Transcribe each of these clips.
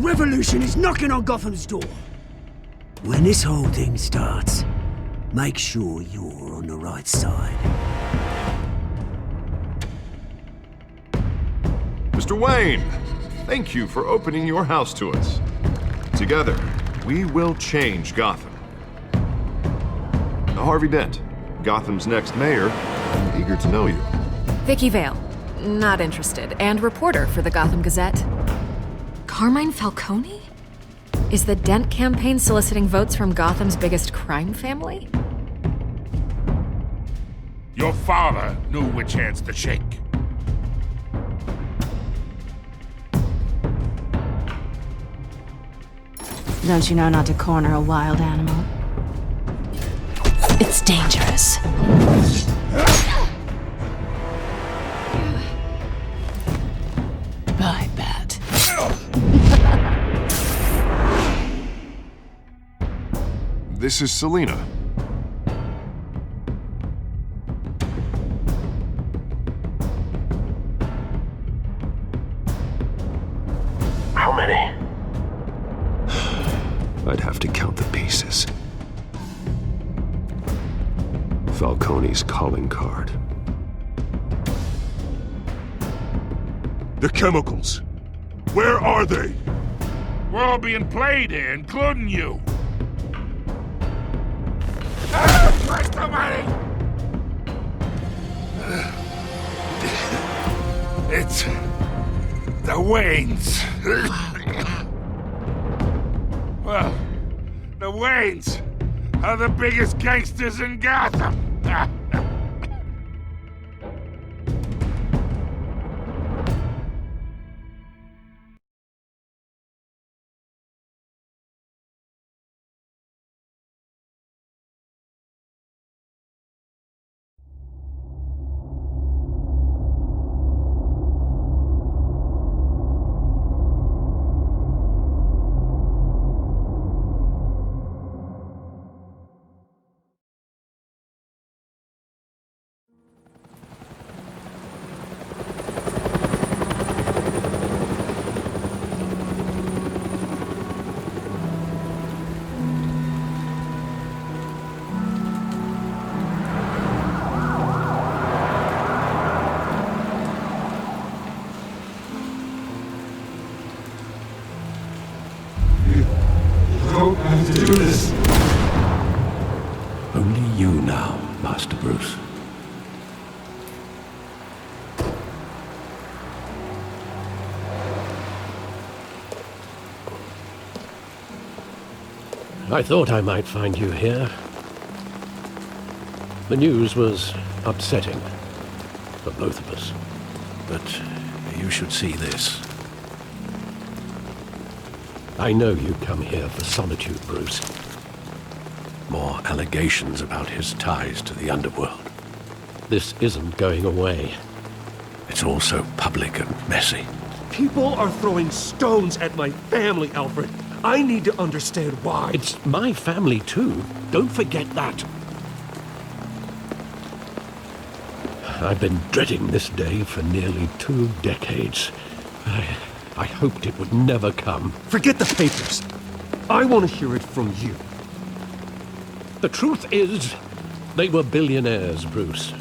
revolution is knocking on Gotham's door. When this whole thing starts, make sure you're on the right side. Mr. Wayne, thank you for opening your house to us. Together, we will change Gotham. Harvey Dent, Gotham's next mayor, eager to know you. Vicky Vale, not interested, and reporter for the Gotham Gazette. Carmine Falcone? Is the Dent campaign soliciting votes from Gotham's biggest crime family? Your father knew which hands to shake. Don't you know not to corner a wild animal? It's dangerous. I bet. This is Selina. How many? I'd have to count the pieces. Falcone's calling card. The chemicals. Where are they? We're all being played here, including you. Where's the money? It's the Waynes. Well, the Waynes are the biggest gangsters in Gotham. Do this. Only you now, Master Bruce. I thought I might find you here. The news was upsetting for both of us. But you should see this. I know you come here for solitude, Bruce. More allegations about his ties to the underworld. This isn't going away. It's all so public and messy. People are throwing stones at my family, Alfred. I need to understand why. It's my family, too. Don't forget that. I've been dreading this day for nearly 2 decades. I hoped it would never come. Forget the papers. I want to hear it from you. The truth is, they were billionaires, Bruce.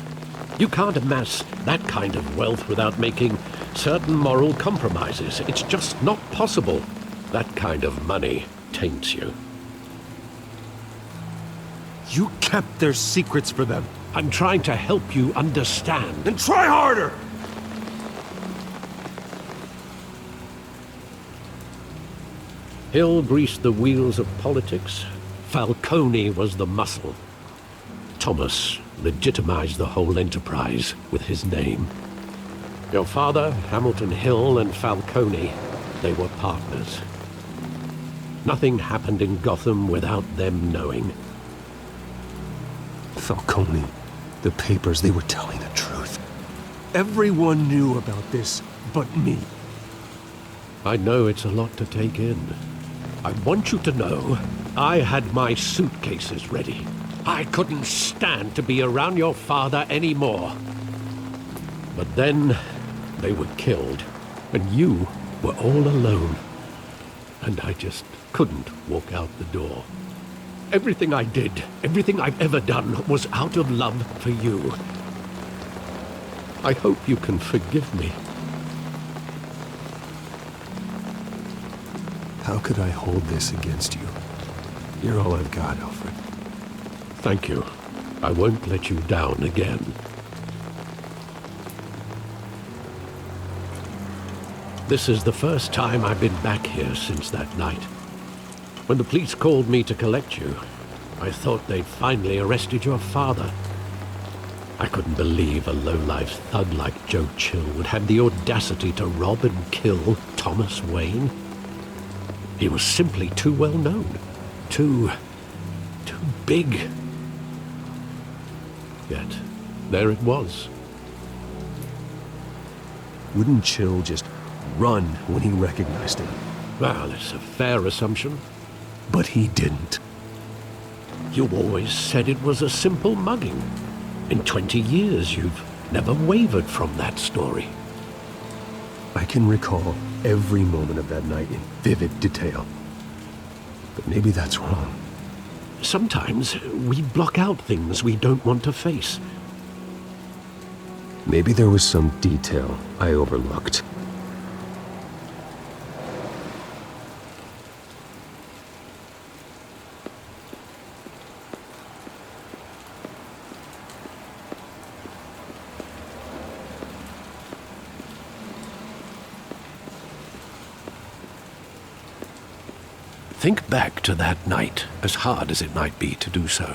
You can't amass that kind of wealth without making certain moral compromises. It's just not possible. That kind of money taints you. You kept their secrets for them. I'm trying to help you understand. Then try harder! Hill greased the wheels of politics. Falcone was the muscle. Thomas legitimized the whole enterprise with his name. Your father, Hamilton Hill, and Falcone, they were partners. Nothing happened in Gotham without them knowing. Falcone, the papers, they were telling the truth. Everyone knew about this but me. I know it's a lot to take in. I want you to know I had my suitcases ready. I couldn't stand to be around your father anymore. But then they were killed, and you were all alone. and I just couldn't walk out the door. Everything I did, everything I've ever done, was out of love for you. I hope you can forgive me. How could I hold this against you? You're all I've got, Alfred. Thank you. I won't let you down again. This is the first time I've been back here since that night. When the police called me to collect you, I thought they'd finally arrested your father. I couldn't believe a low-life thug like Joe Chill would have the audacity to rob and kill Thomas Wayne. He was simply too well known. Too big. Yet, there it was. Wouldn't Chill just run when he recognized him? Well, it's a fair assumption. But he didn't. You always said it was a simple mugging. In 20 years, you've never wavered from that story. I can recall every moment of that night in vivid detail. But maybe that's wrong. Sometimes we block out things we don't want to face. Maybe there was some detail I overlooked. Think back to that night, as hard as it might be to do so.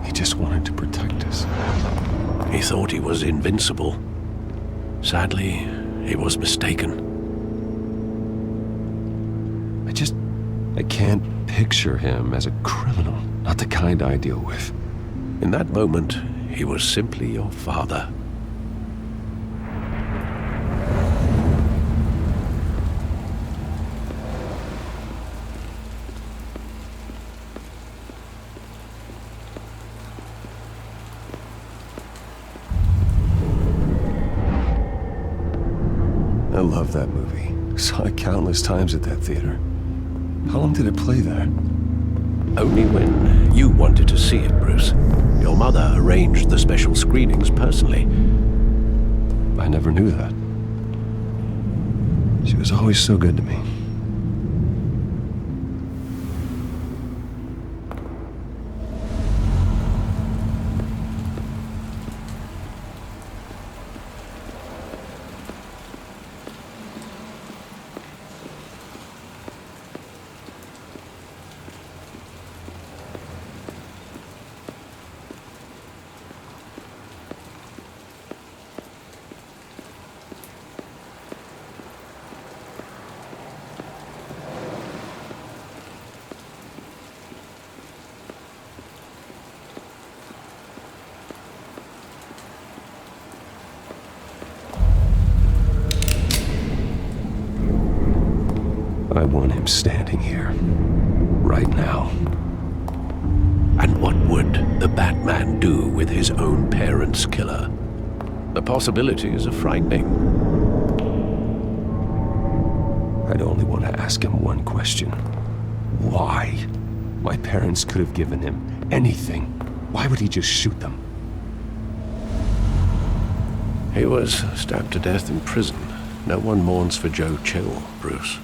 He just wanted to protect us. He thought he was invincible. Sadly, he was mistaken. I can't picture him as a criminal, not the kind I deal with. In that moment, he was simply your father. I love that movie. Saw it countless times at that theater. How long did it play there? Only when you wanted to see it, Bruce. Your mother arranged the special screenings personally. I never knew that. She was always so good to me. I want him standing here, right now. And what would the Batman do with his own parents' killer? The possibilities are frightening. I'd only want to ask him one question. Why? My parents could have given him anything. Why would he just shoot them? He was stabbed to death in prison. No one mourns for Joe Chill, Bruce.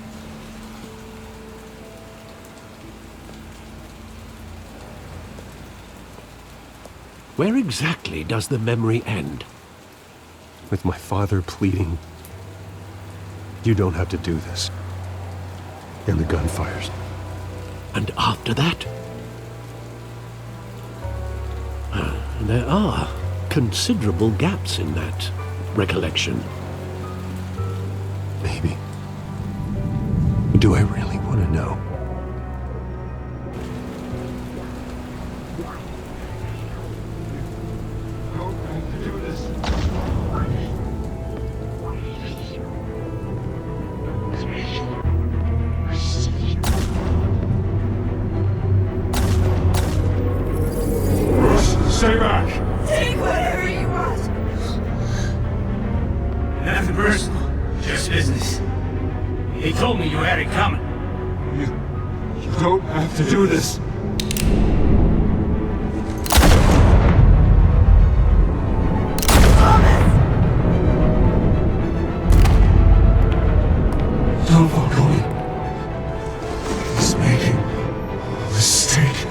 Where exactly does the memory end? With my father pleading, "You don't have to do this." And the gun fires. And after that? There are considerable gaps in that recollection. Maybe. Do I really want to know? Take whatever you want. Nothing personal, just business. He told me you had it coming. You don't have to do this. Don't follow me. He's making a mistake.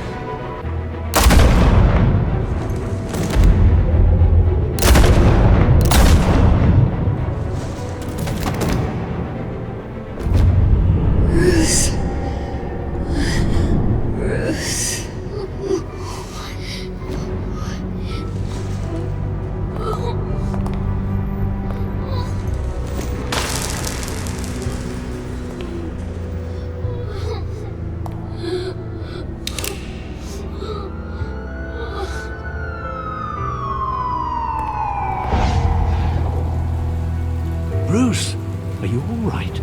Bruce, are you all right?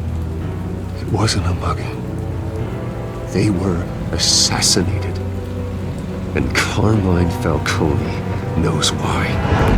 It wasn't a mugging. They were assassinated. And Carmine Falcone knows why.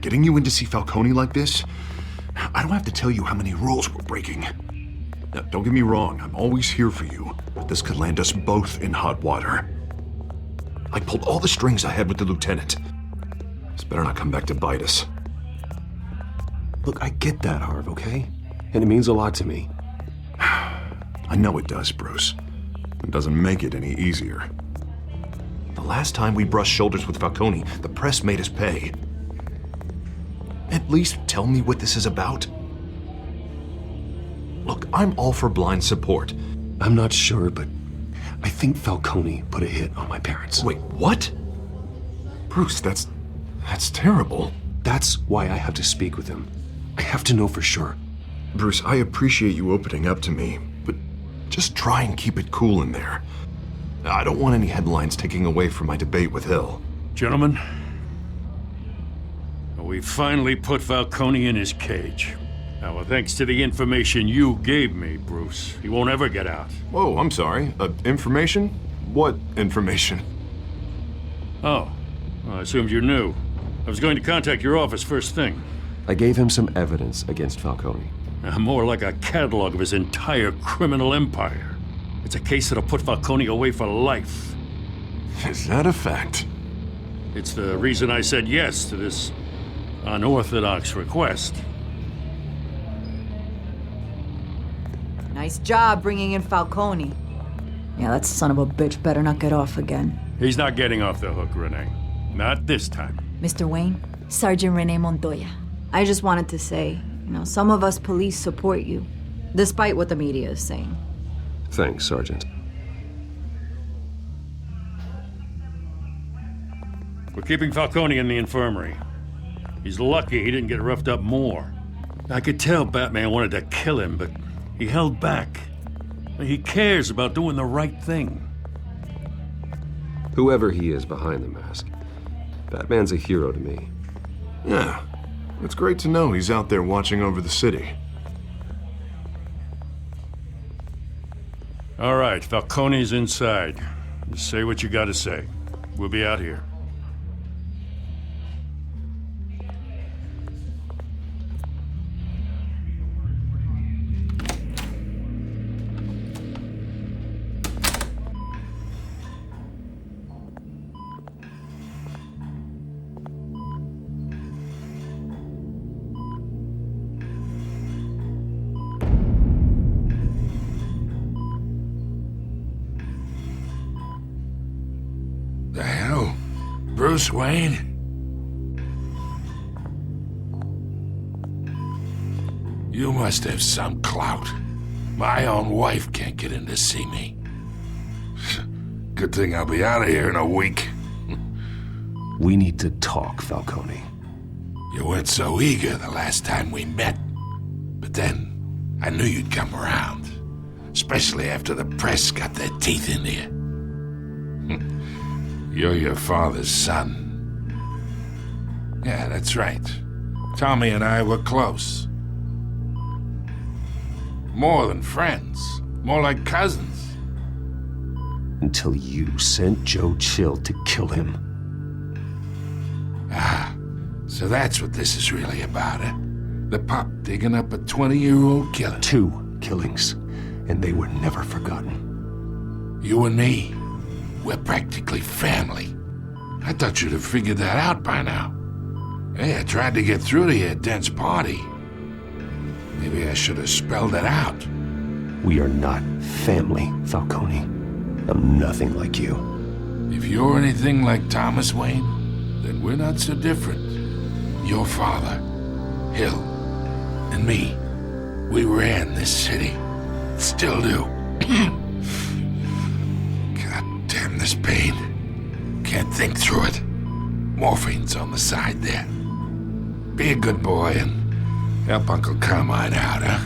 Getting you in to see Falcone like this? I don't have to tell you how many rules we're breaking. Now, don't get me wrong, I'm always here for you, but this could land us both in hot water. I pulled all the strings I had with the lieutenant. This better not come back to bite us. Look, I get that, Harv, okay? And it means a lot to me. I know it does, Bruce. It doesn't make it any easier. The last time we brushed shoulders with Falcone, the press made us pay. At least tell me what this is about. Look, I'm all for blind support. I'm not sure, but I think Falcone put a hit on my parents. Wait, what? Bruce, that's terrible. That's why I have to speak with him. I have to know for sure. Bruce, I appreciate you opening up to me, but just try and keep it cool in there. I don't want any headlines taking away from my debate with Hill. Gentlemen, we finally put Falcone in his cage. Now, thanks to the information you gave me, Bruce, he won't ever get out. Whoa, I'm sorry. Information? What information? Oh, well, I assumed you knew. I was going to contact your office first thing. I gave him some evidence against Falcone. More like a catalog of his entire criminal empire. It's a case that'll put Falcone away for life. Is that a fact? It's the reason I said yes to this unorthodox request. Nice job bringing in Falcone. Yeah, that son of a bitch better not get off again. He's not getting off the hook, Renee. Not this time. Mr. Wayne, Sergeant Renee Montoya. I just wanted to say, some of us police support you, despite what the media is saying. Thanks, Sergeant. We're keeping Falcone in the infirmary. He's lucky he didn't get roughed up more. I could tell Batman wanted to kill him, but he held back. He cares about doing the right thing. Whoever he is behind the mask, Batman's a hero to me. Yeah, it's great to know he's out there watching over the city. All right, Falcone's inside. Just say what you gotta say. We'll be out here. The hell? Bruce Wayne? You must have some clout. My own wife can't get in to see me. Good thing I'll be out of here in a week. We need to talk, Falcone. You weren't so eager the last time we met. But then, I knew you'd come around. Especially after the press got their teeth into you. You're your father's son. Yeah, that's right. Tommy and I were close. More than friends. More like cousins. Until you sent Joe Chill to kill him. Ah, so that's what this is really about, eh? The pup digging up a 20-year-old killer. 2 killings, and they were never forgotten. You and me, we're practically family. I thought you'd have figured that out by now. Hey, I tried to get through to your dense party. Maybe I should have spelled it out. We are not family, Falcone. I'm nothing like you. If you're anything like Thomas Wayne, then we're not so different. Your father, Hill, and me, we ran this city. Still do. God damn this pain. Can't think through it. Morphine's on the side there. Be a good boy and help Uncle Carmine out, huh?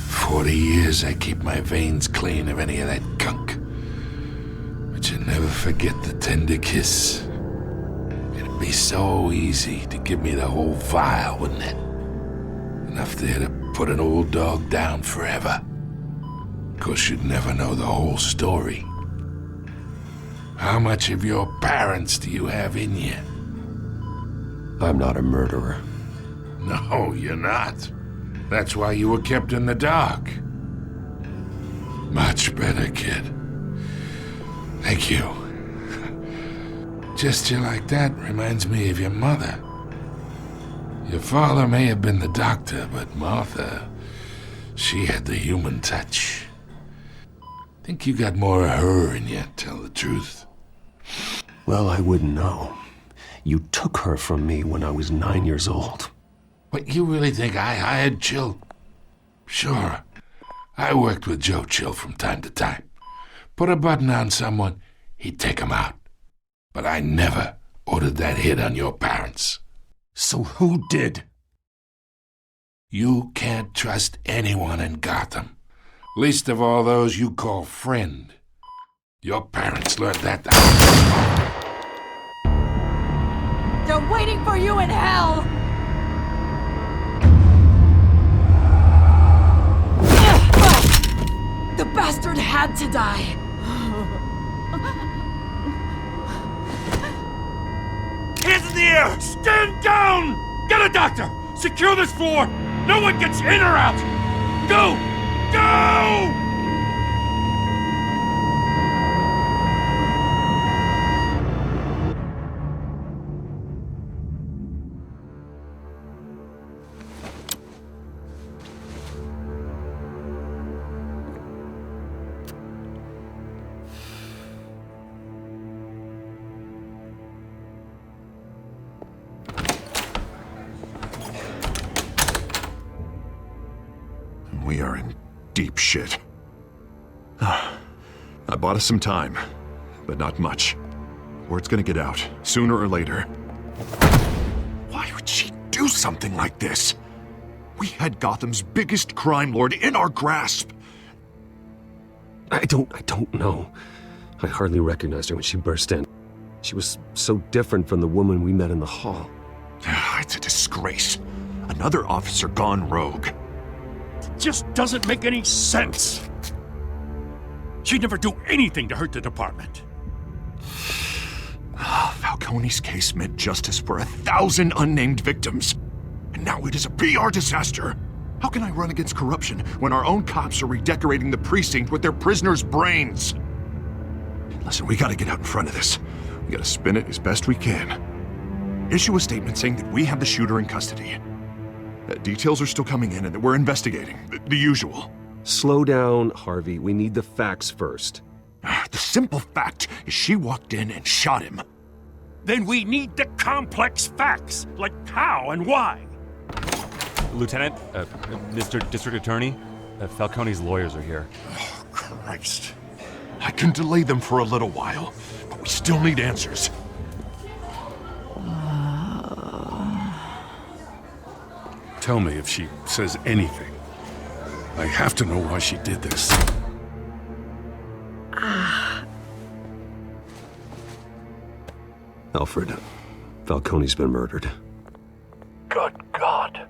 40 years I keep my veins clean of any of that gunk. But you never forget the tender kiss. It'd be so easy to give me the whole vial, wouldn't it? Enough there to put an old dog down forever. Of course, you'd never know the whole story. How much of your parents do you have in you? I'm not a murderer. No, you're not. That's why you were kept in the dark. Much better, kid. Thank you. Gesture like that reminds me of your mother. Your father may have been the doctor, but Martha, she had the human touch. Think you got more of her in you, tell the truth. Well, I wouldn't know. You took her from me when I was 9 years old. What, you really think I hired Chill? Sure. I worked with Joe Chill from time to time. Put a button on someone, he'd take him out. But I never ordered that hit on your parents. So who did? You can't trust anyone in Gotham. Least of all those you call friend. Your parents learned that. They're waiting for you in hell! The bastard had to die! Hands in the air! Stand down! Get a doctor! Secure this floor! No one gets in or out! Go! Go! We are in deep shit. I bought us some time, but not much. Word's gonna get out, sooner or later. Why would she do something like this? We had Gotham's biggest crime lord in our grasp. I don't know. I hardly recognized her when she burst in. She was so different from the woman we met in the hall. It's a disgrace. Another officer gone rogue. Just doesn't make any sense. She'd never do anything to hurt the department. Falcone's case meant justice for 1,000 unnamed victims. And now it is a PR disaster. How can I run against corruption when our own cops are redecorating the precinct with their prisoners' brains? Listen, we gotta get out in front of this. We gotta spin it as best we can. Issue a statement saying that we have the shooter in custody. Details are still coming in, and we're investigating. The usual. Slow down, Harvey. We need the facts first. The simple fact is she walked in and shot him. Then we need the complex facts, like how and why. Lieutenant, Mr. District Attorney, Falcone's lawyers are here. Oh, Christ. I can delay them for a little while, but we still need answers. Tell me if she says anything. I have to know why she did this. Alfred, Falcone's been murdered. Good God.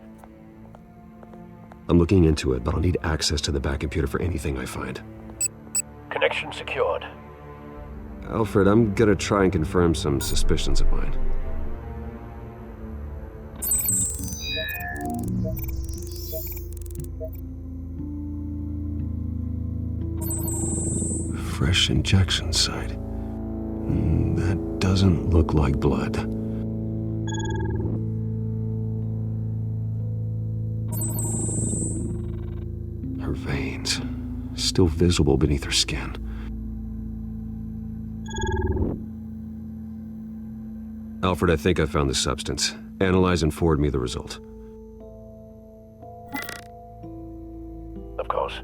I'm looking into it, but I'll need access to the back computer for anything I find. Connection secured. Alfred, I'm gonna try and confirm some suspicions of mine. Fresh injection site. That doesn't look like blood. Her veins, still visible beneath her skin. Alfred, I think I found the substance. Analyze and forward me the result. Of course.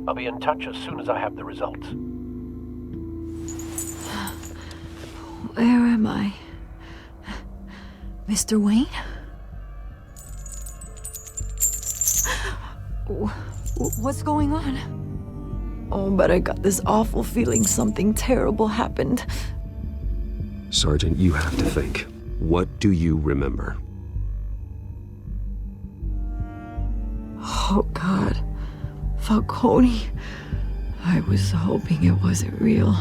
I'll be in touch as soon as I have the results. Where am I? Mr. Wayne? What's going on? Oh, but I got this awful feeling something terrible happened. Sergeant, you have to think. What do you remember? Oh, God. Falcone. I was hoping it wasn't real.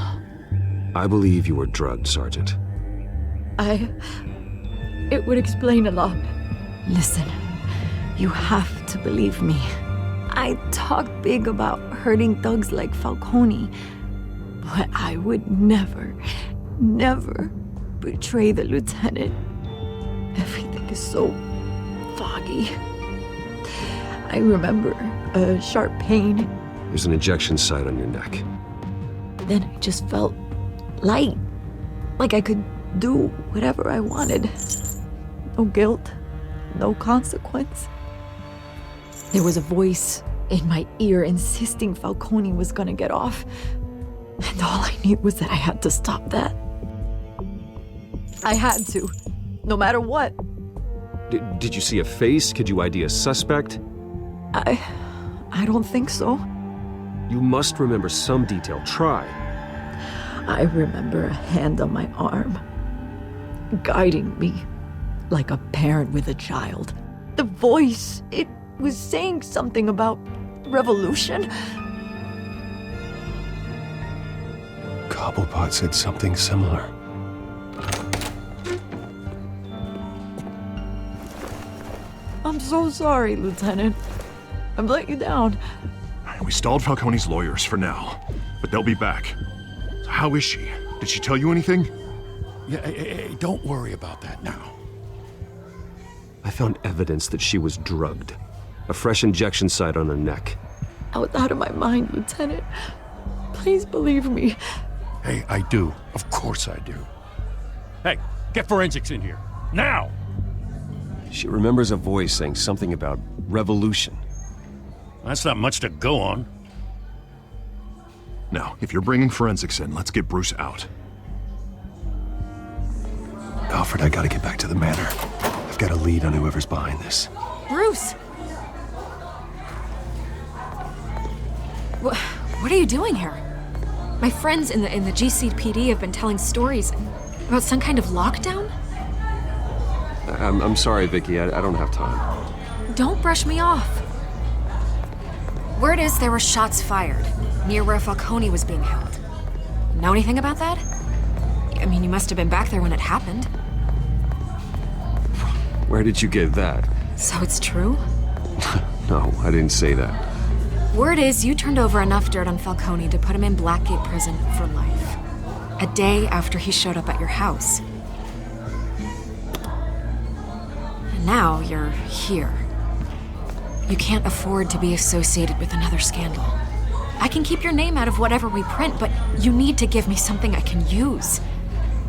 I believe you were drugged, Sergeant. It would explain a lot. Listen, you have to believe me. I talk big about hurting thugs like Falcone, but I would never betray the lieutenant. Everything is so foggy. I remember a sharp pain. There's an injection site on your neck. Then I just felt light, like I could do whatever I wanted. No guilt, no consequence. There was a voice in my ear insisting Falcone was gonna get off. And all I knew was that I had to stop that. I had to, no matter what. Did you see a face? Could you ID a suspect? I don't think so. You must remember some detail. Try. I remember a hand on my arm, guiding me like a parent with a child. The voice, it was saying something about revolution. Cobblepot said something similar. I'm so sorry, Lieutenant. I've let you down. We stalled Falcone's lawyers for now, but they'll be back. So how is she? Did she tell you anything? Yeah, hey, don't worry about that now. I found evidence that she was drugged. A fresh injection site on her neck. I was out of my mind, Lieutenant. Please believe me. Hey, I do. Of course I do. Hey, get forensics in here. Now! She remembers a voice saying something about revolution. That's not much to go on. Now, if you're bringing forensics in, let's get Bruce out. Alfred, I gotta get back to the manor. I've got a lead on whoever's behind this. Bruce! What are you doing here? My friends in the GCPD have been telling stories about some kind of lockdown? I'm sorry, Vicky. I don't have time. Don't brush me off. Word is there were shots fired near where Falcone was being held. Know anything about that? I mean, you must have been back there when it happened. Where did you get that? So it's true? No, I didn't say that. Word is you turned over enough dirt on Falcone to put him in Blackgate Prison for life. A day after he showed up at your house. And now you're here. You can't afford to be associated with another scandal. I can keep your name out of whatever we print, but you need to give me something I can use.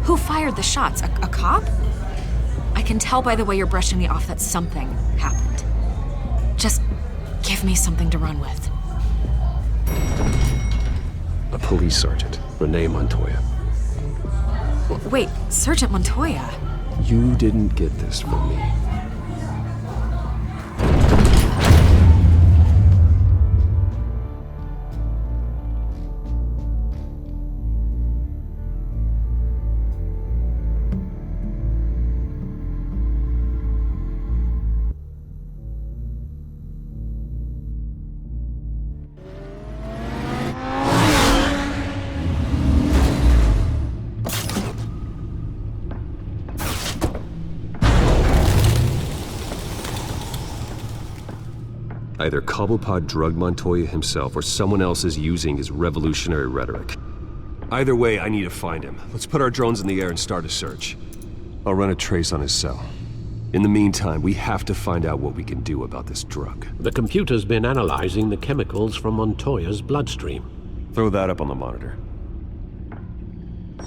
Who fired the shots? A cop? I can tell by the way you're brushing me off that something happened. Just give me something to run with. A police sergeant, Renee Montoya. Wait, Sergeant Montoya? You didn't get this from me. Either Cobblepot drugged Montoya himself or someone else is using his revolutionary rhetoric. Either way, I need to find him. Let's put our drones in the air and start a search. I'll run a trace on his cell. In the meantime, we have to find out what we can do about this drug. The computer's been analyzing the chemicals from Montoya's bloodstream. Throw that up on the monitor.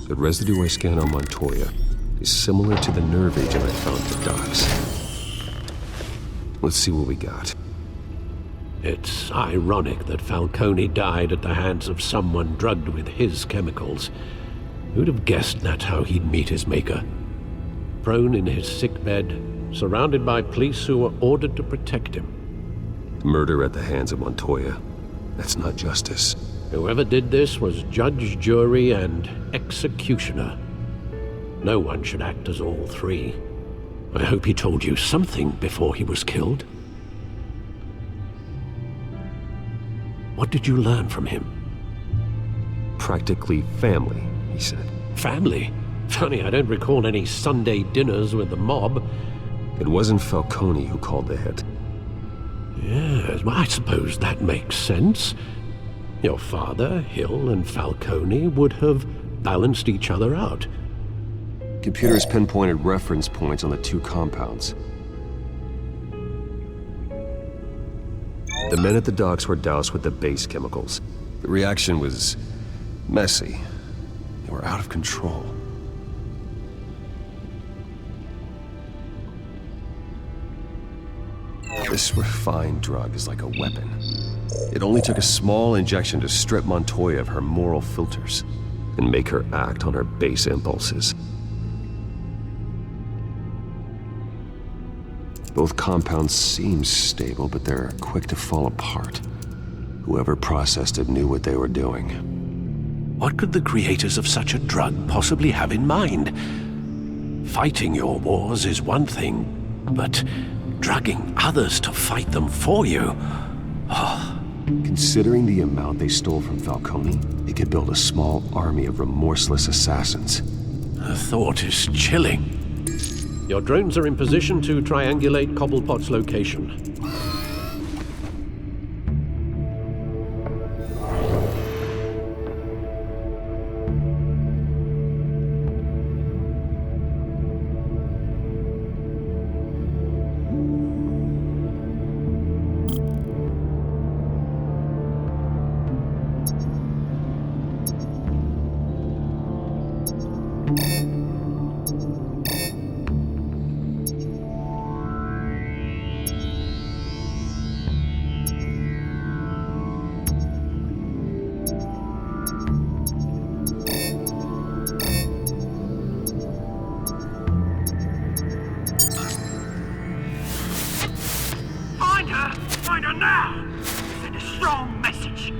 The residue I scan on Montoya is similar to the nerve agent I found at the docks. Let's see what we got. It's ironic that Falcone died at the hands of someone drugged with his chemicals. Who'd have guessed that's how he'd meet his maker? Prone in his sickbed, surrounded by police who were ordered to protect him. Murder at the hands of Montoya. That's not justice. Whoever did this was judge, jury, and executioner. No one should act as all three. I hope he told you something before he was killed. What did you learn from him? Practically family, he said. Family? Funny, I don't recall any Sunday dinners with the mob. It wasn't Falcone who called the hit. Yes, well, I suppose that makes sense. Your father, Hill, and Falcone would have balanced each other out. Computers pinpointed reference points on the two compounds. The men at the docks were doused with the base chemicals. The reaction was messy. They were out of control. This refined drug is like a weapon. It only took a small injection to strip Montoya of her moral filters and make her act on her base impulses. Both compounds seem stable, but they're quick to fall apart. Whoever processed it knew what they were doing. What could the creators of such a drug possibly have in mind? Fighting your wars is one thing, but drugging others to fight them for you? Oh. Considering the amount they stole from Falcone, they could build a small army of remorseless assassins. The thought is chilling. Your drones are in position to triangulate Cobblepot's location. Find her now! Send a strong message.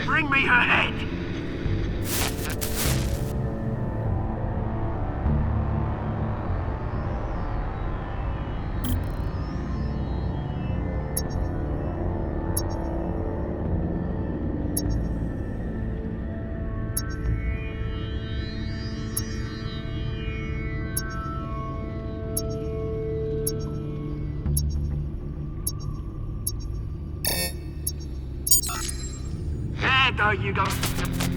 Bring me her head! ahead, though, you go.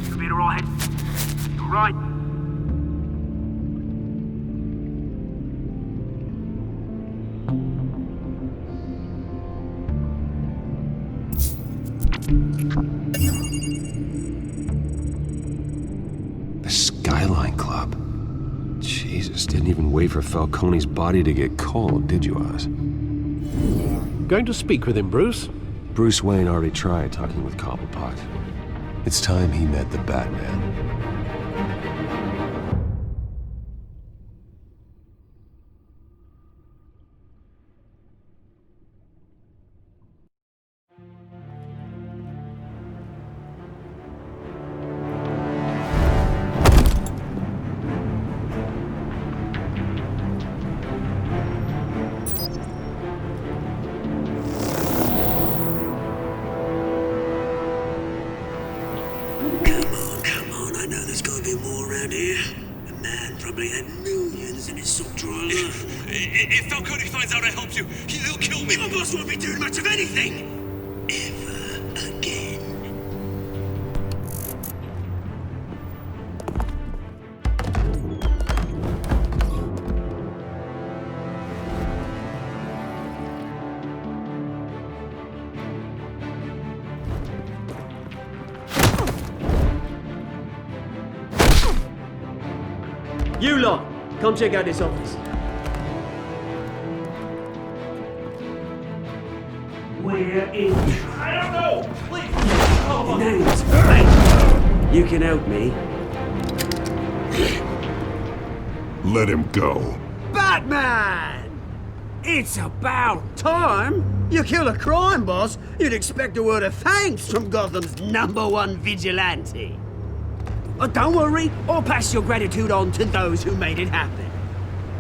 You'll be all right. All right. The Skyline Club. Jesus, didn't even wait for Falcone's body to get cold, did you, Oz? Going to speak with him, Bruce? Bruce Wayne already tried talking with Cobblepot. It's time he met the Batman. If Falcone finds out I helped you, he'll kill me. My boss won't be doing much of anything. Ever again. You lot, come check out this office. We're in. I don't know! Please! Your name's Frank. You can help me. Let him go. Batman! It's about time. You kill a crime boss, you'd expect a word of thanks from Gotham's #1 vigilante. Oh, don't worry, I'll pass your gratitude on to those who made it happen.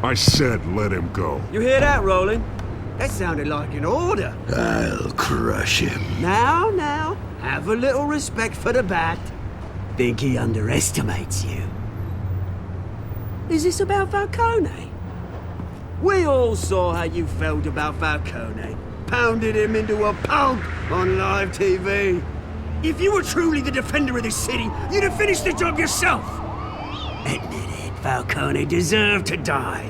I said let him go. You hear that, Roland? That sounded like an order. I'll crush him. Now, have a little respect for the Bat. Think he underestimates you. Is this about Falcone? We all saw how you felt about Falcone. Pounded him into a pulp on live TV. If you were truly the defender of this city, you'd have finished the job yourself. Admit it, Falcone deserved to die.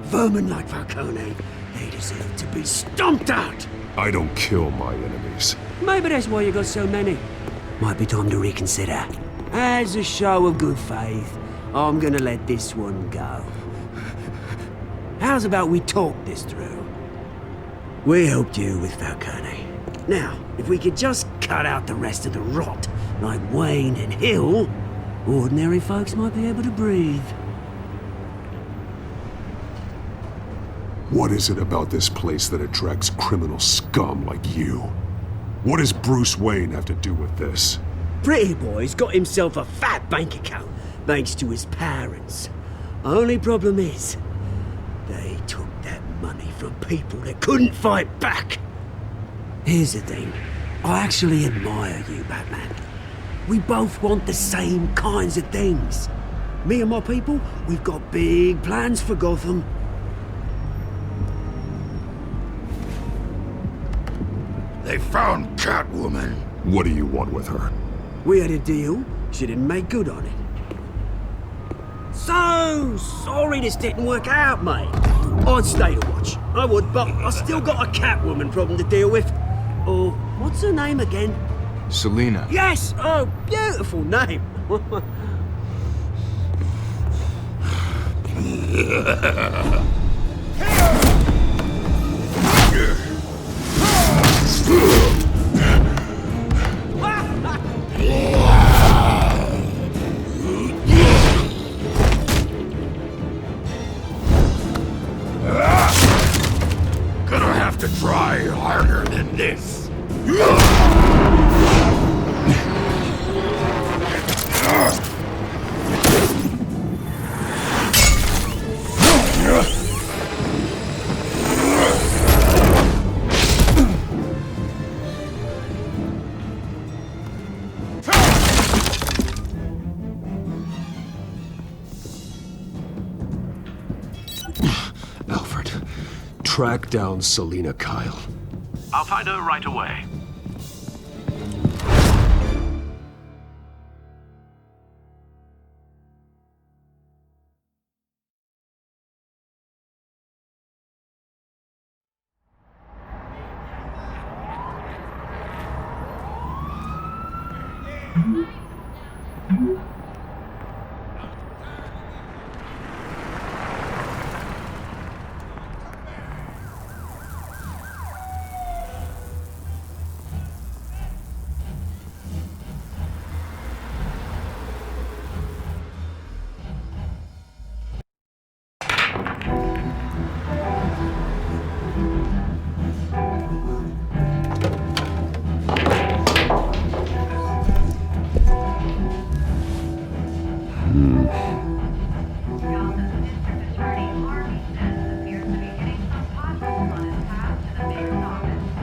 Vermin like Falcone, they deserve to be stomped out. I don't kill my enemies. Maybe that's why you got so many. Might be time to reconsider. As a show of good faith, I'm gonna let this one go. How's about we talk this through? We helped you with Falcone. Now, if we could just cut out the rest of the rot, like Wayne and Hill, ordinary folks might be able to breathe. What is it about this place that attracts criminal scum like you? What does Bruce Wayne have to do with this? Pretty Boy's got himself a fat bank account, thanks to his parents. Only problem is, they took that money from people that couldn't fight back. Here's the thing. I actually admire you, Batman. We both want the same kinds of things. Me and my people, we've got big plans for Gotham. They found Catwoman. What do you want with her? We had a deal. She didn't make good on it. So sorry this didn't work out, mate. I'd stay to watch. I would, but I still got a Catwoman problem to deal with. Oh, what's her name again? Selina. Yes! Oh, beautiful name. Gonna have to try harder than this. Alfred, track down Selina Kyle. I'll find her right away.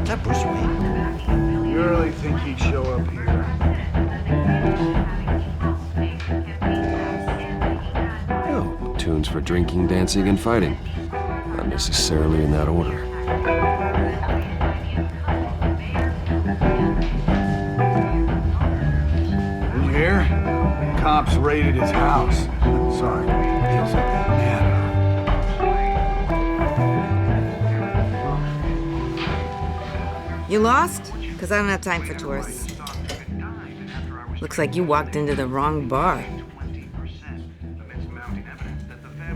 That Bruce Wayne? You really think he'd show up here? Oh, tunes for drinking, dancing, and fighting. Not necessarily in that order. Did you hear? Cops raided his house. Sorry, his manor. You lost? Because I don't have time for tourists. Looks like you walked into the wrong bar.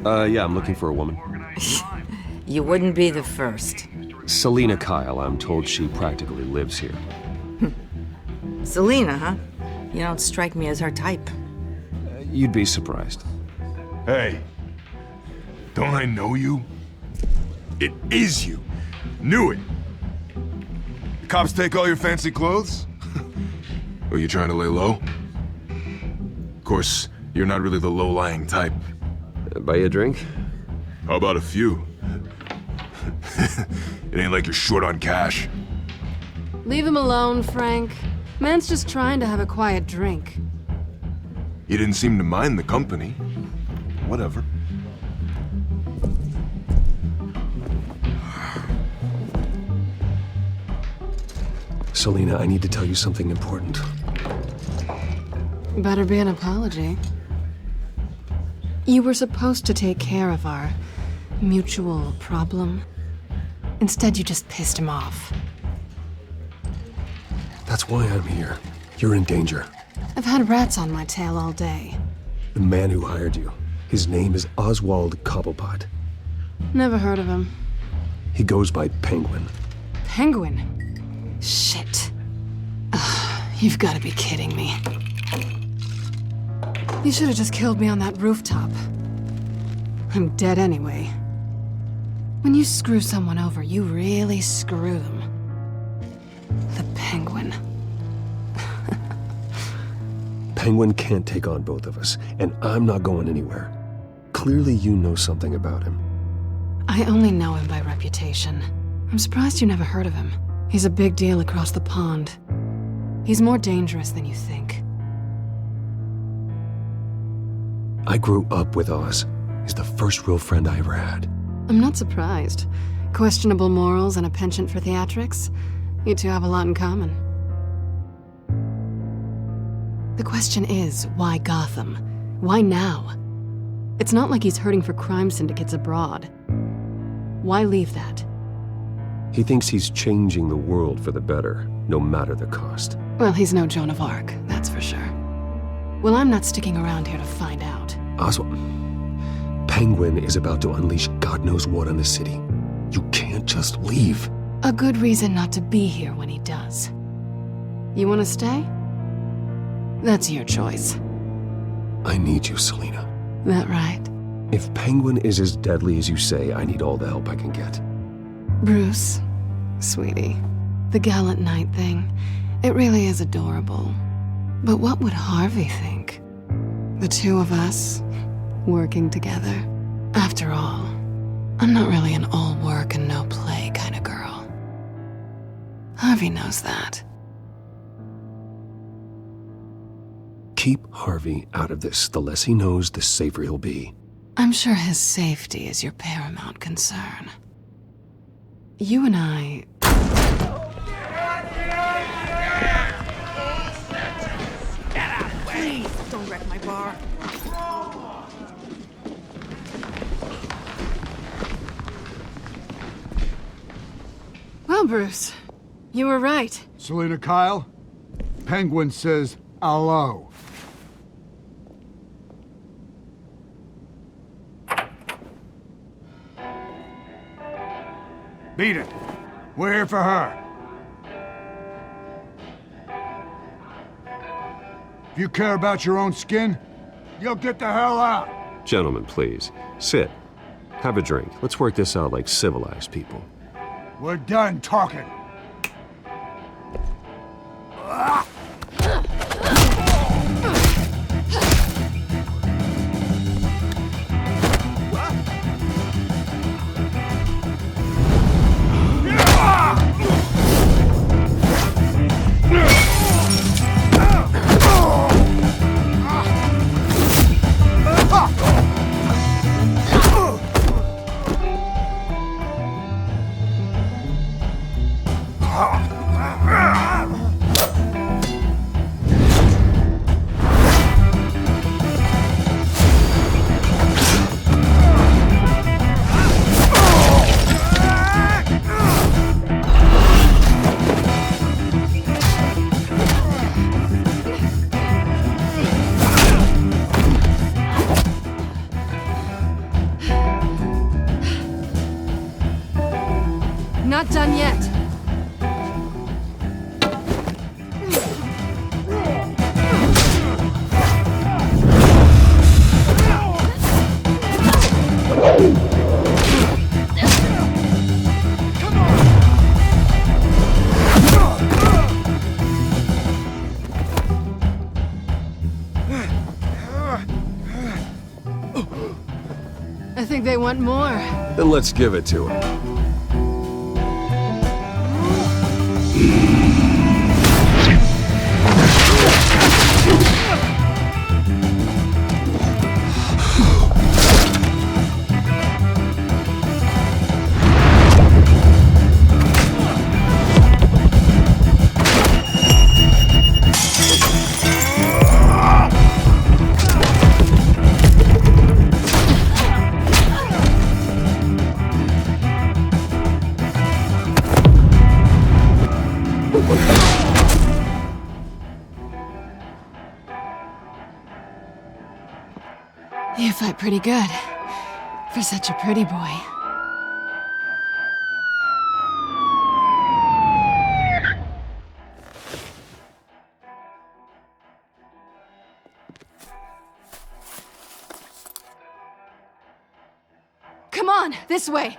Yeah, I'm looking for a woman. You wouldn't be the first. Selina Kyle, I'm told she practically lives here. Selina, huh? You don't strike me as her type. You'd be surprised. Hey, don't I know you? It is you. Knew it. The cops take all your fancy clothes? Or you trying to lay low? Of course, you're not really the low-lying type. Buy you a drink? How about a few? It ain't like you're short on cash. Leave him alone, Frank. Man's just trying to have a quiet drink. You didn't seem to mind the company. Whatever. Selina, I need to tell you something important. Better be an apology. You were supposed to take care of our mutual problem. Instead, you just pissed him off. That's why I'm here. You're in danger. I've had rats on my tail all day. The man who hired you, his name is Oswald Cobblepot. Never heard of him. He goes by Penguin. Penguin? Shit. Ugh, you've got to be kidding me. You should have just killed me on that rooftop. I'm dead anyway. When you screw someone over, you really screw them. The Penguin. Penguin can't take on both of us, and I'm not going anywhere. Clearly you know something about him. I only know him by reputation. I'm surprised you never heard of him. He's a big deal across the pond. He's more dangerous than you think. I grew up with Oz. He's the first real friend I ever had. I'm not surprised. Questionable morals and a penchant for theatrics. You two have a lot in common. The question is, why Gotham? Why now? It's not like he's hurting for crime syndicates abroad. Why leave that? He thinks he's changing the world for the better, no matter the cost. Well, he's no Joan of Arc, that's for sure. Well, I'm not sticking around here to find out. Oswald, Penguin is about to unleash God knows what on the city. You can't just leave. A good reason not to be here when he does. You want to stay? That's your choice. I need you, Selina. That right? If Penguin is as deadly as you say, I need all the help I can get. Bruce, sweetie, the gallant knight thing, it really is adorable. But what would Harvey think? The two of us, working together. After all, I'm not really an all work and no play kind of girl. Harvey knows that. Keep Harvey out of this. The less he knows, the safer he'll be. I'm sure his safety is your paramount concern. You and I... Please, don't wreck my bar. Well, Bruce, you were right. Selina Kyle, Penguin says Hello. Beat it. We're here for her. If you care about your own skin, you'll get the hell out. Gentlemen, please. Sit. Have a drink. Let's work this out like civilized people. We're done talking. Not done yet. I think they want more. Then let's give it to them. You fight pretty good. For such a pretty boy. Come on, this way.